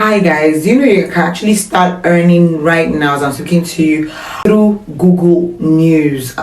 Hi guys, you know you can actually start earning right now as I'm speaking to you through Google News.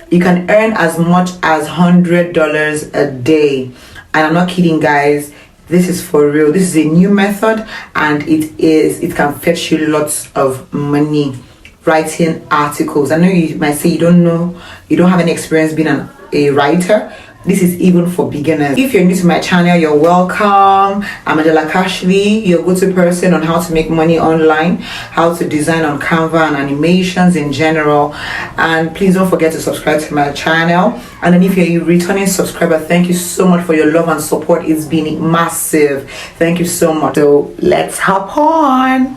You can earn as much as $100 a day. And I'm not kidding guys, this is for real. This is a new method and it can fetch you lots of money writing articles. I know you might say you don't have any experience being a writer. This is even for beginners. If you're new to my channel, you're welcome. I'm Angela Cashley, your go-to person on how to make money online, how to design on Canva and animations in general. And please don't forget to subscribe to my channel. And then if you're a returning subscriber, thank you so much for your love and support. It's been massive. Thank you so much. So let's hop on.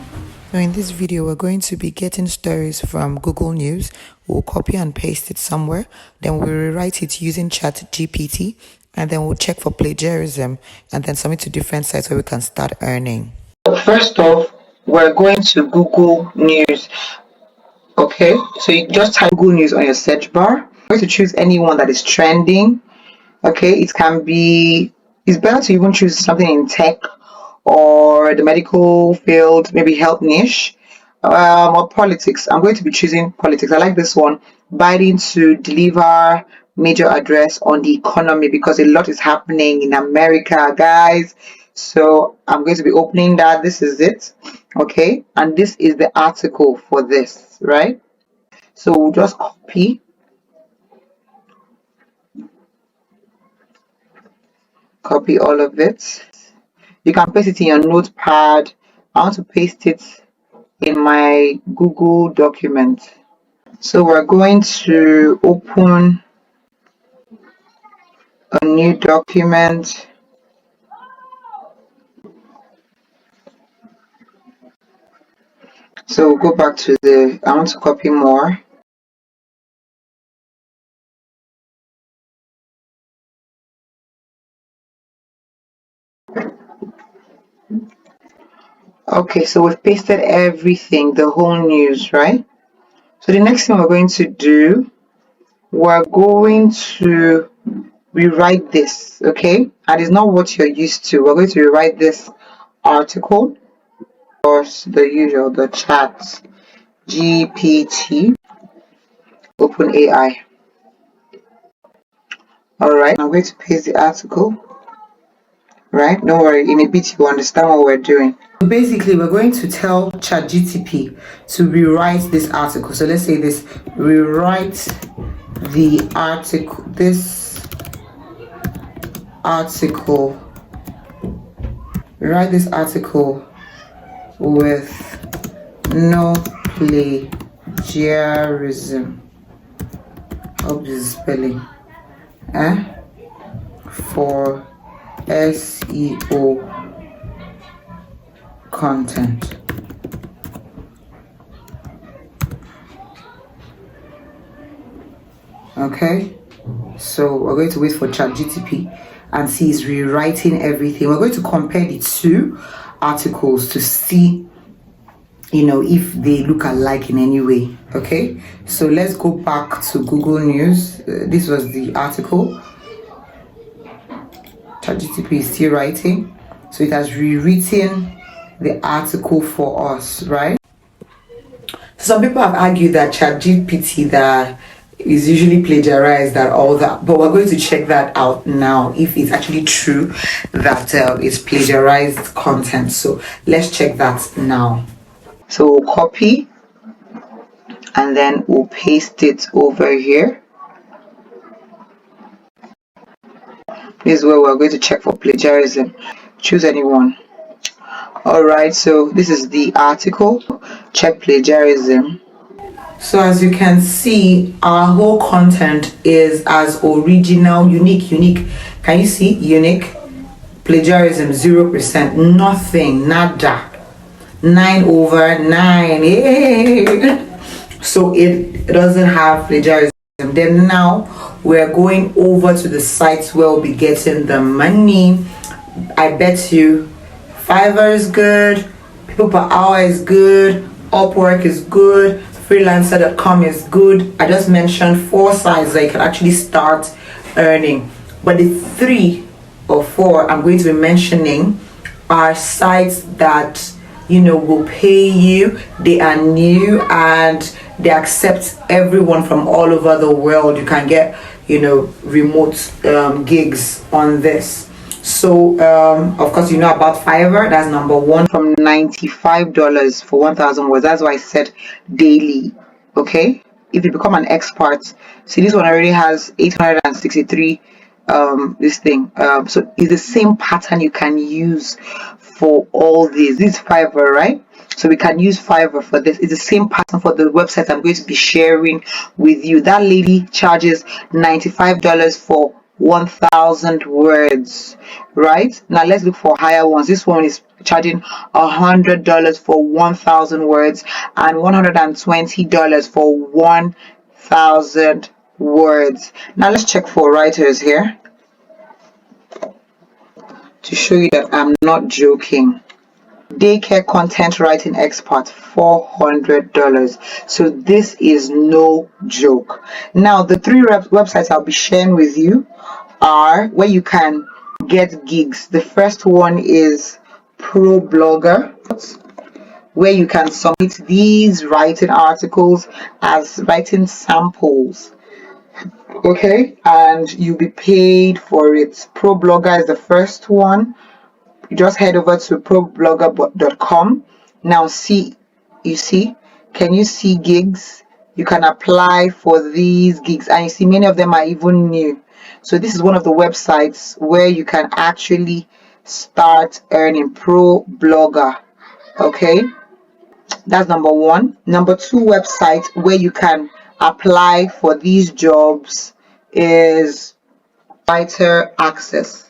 Now in this video, we're going to be getting stories from Google News. We'll copy and paste it somewhere. Then we'll rewrite it using ChatGPT. And then we'll check for plagiarism and then submit to different sites where we can start earning. First off, we're going to Google News. Okay, so you just type Google News on your search bar. I'm going to choose anyone that is trending. Okay, it's better to even choose something in tech or the medical field, maybe health niche, or politics. I'm going to be choosing politics. I like this one. Biden to deliver major address on the economy because a lot is happening in America, guys. So I'm going to be opening that. This is it. Okay, and this is the article for this, right? So we'll just copy. Copy all of it. You can paste it in your notepad. I want to paste it in my Google document. So we're going to open a new document. So we'll go back to I want to copy more. Okay, so we've pasted everything, the whole news, right? So the next thing we're going to do, we're going to rewrite this, okay? And it's not what you're used to. We're going to rewrite this article. Of course, the usual, the chat, GPT, OpenAI. Alright, I'm going to paste the article. Right? Don't worry, in a bit you understand what we're doing. Basically, we're going to tell ChatGPT to rewrite this article. So let's say this, rewrite the article, write this article with no plagiarism. Hope this is spelling. For SEO content. Okay, so we're going to wait for ChatGPT and see it's rewriting everything. We're going to compare the two articles to see, if they look alike in any way. Okay, so let's go back to Google News. This was the article. ChatGPT is still writing, so it has rewritten the article for us, right? Some people have argued that ChatGPT that is usually plagiarized, that all that, but we're going to check that out now if it's actually true that it's plagiarized content. So let's check that now. So we'll copy and then we'll paste it over here. This is where we're going to check for plagiarism. Choose anyone. Alright, so this is the article. Check plagiarism. So as you can see, our whole content is as original, unique. Can you see? Unique. Plagiarism 0%. Nothing. Nada. 9/9. Yay! So it doesn't have plagiarism. Then now we're going over to the sites where we'll be getting the money. I bet you Fiverr is good, people per hour is good, Upwork is good, freelancer.com is good. I just mentioned 4 sites that you can actually start earning, but the 3 or 4 I'm going to be mentioning are sites that will pay you. They are new and they accept everyone from all over the world. You can get remote gigs on this. So of course about Fiverr. That's number one, from $95 for 1,000 words. That's why I said daily. Okay, if you become an expert, see, this one already has 863 this thing, so it's the same pattern you can use for all these. This is Fiverr, right? So we can use Fiverr for this. It's the same pattern for the website I'm going to be sharing with you. That lady charges $95 for 1,000 words. Right now, let's look for higher ones. This one is charging $100 for 1,000 words and $120 for 1,000 words. Now let's check for writers here to show you that I'm not joking. Daycare content writing expert, $400. So this is no joke. Now the three websites I'll be sharing with you are where you can get gigs. The first one is ProBlogger, where you can submit these writing articles as writing samples. Okay, and you'll be paid for it. ProBlogger is the first one. You just head over to ProBlogger.com. Now can you see gigs? You can apply for these gigs, and you see many of them are even new. So this is one of the websites where you can actually start earning. ProBlogger. Okay, that's number one. Number two website where you can apply for these jobs is Writer Access.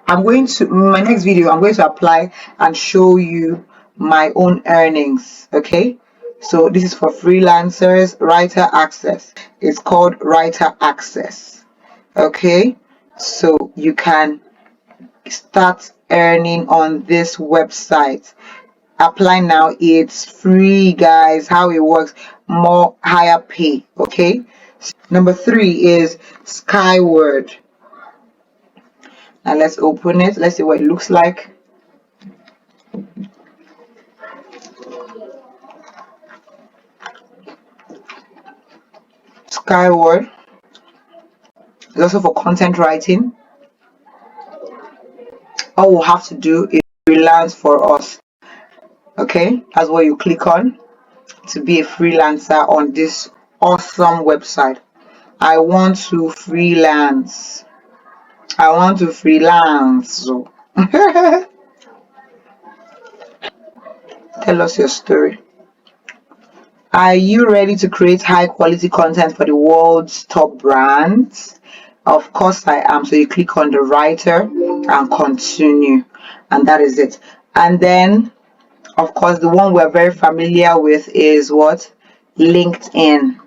My next video, I'm going to apply and show you my own earnings. Okay, so this is for freelancers. Writer Access. It's called Writer Access. Okay, so you can start earning on this website. Apply now. It's free, guys. How it works, more higher pay. Okay, number three is Skyward. Now let's open it. Let's see what it looks like. Skyward is also for content writing. All we'll have to do is freelance for us. Okay, that's what you click on to be a freelancer on this awesome website. I want to freelance. Tell us your story. Are you ready to create high quality content for the world's top brands? Of course I am. So you click on the writer and continue, and that is it. And then of course the one we're very familiar with is what? LinkedIn.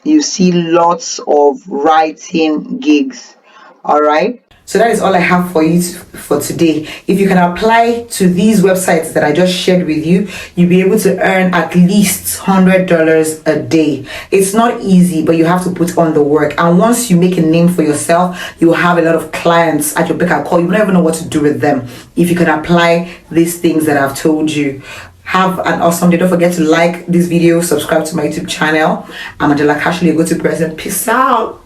You see lots of writing gigs. All right, so that is all I have for you for today. If you can apply to these websites that I just shared with you, you'll be able to earn at least $100 a day. It's not easy, but you have to put on the work, and once you make a name for yourself, you will have a lot of clients at your beck and call. You don't even know what to do with them if you can apply these things that I've told you. Have an awesome day. Don't forget to like this video, subscribe to my YouTube channel. I'm Angela Cashley, a go-to person. Peace out.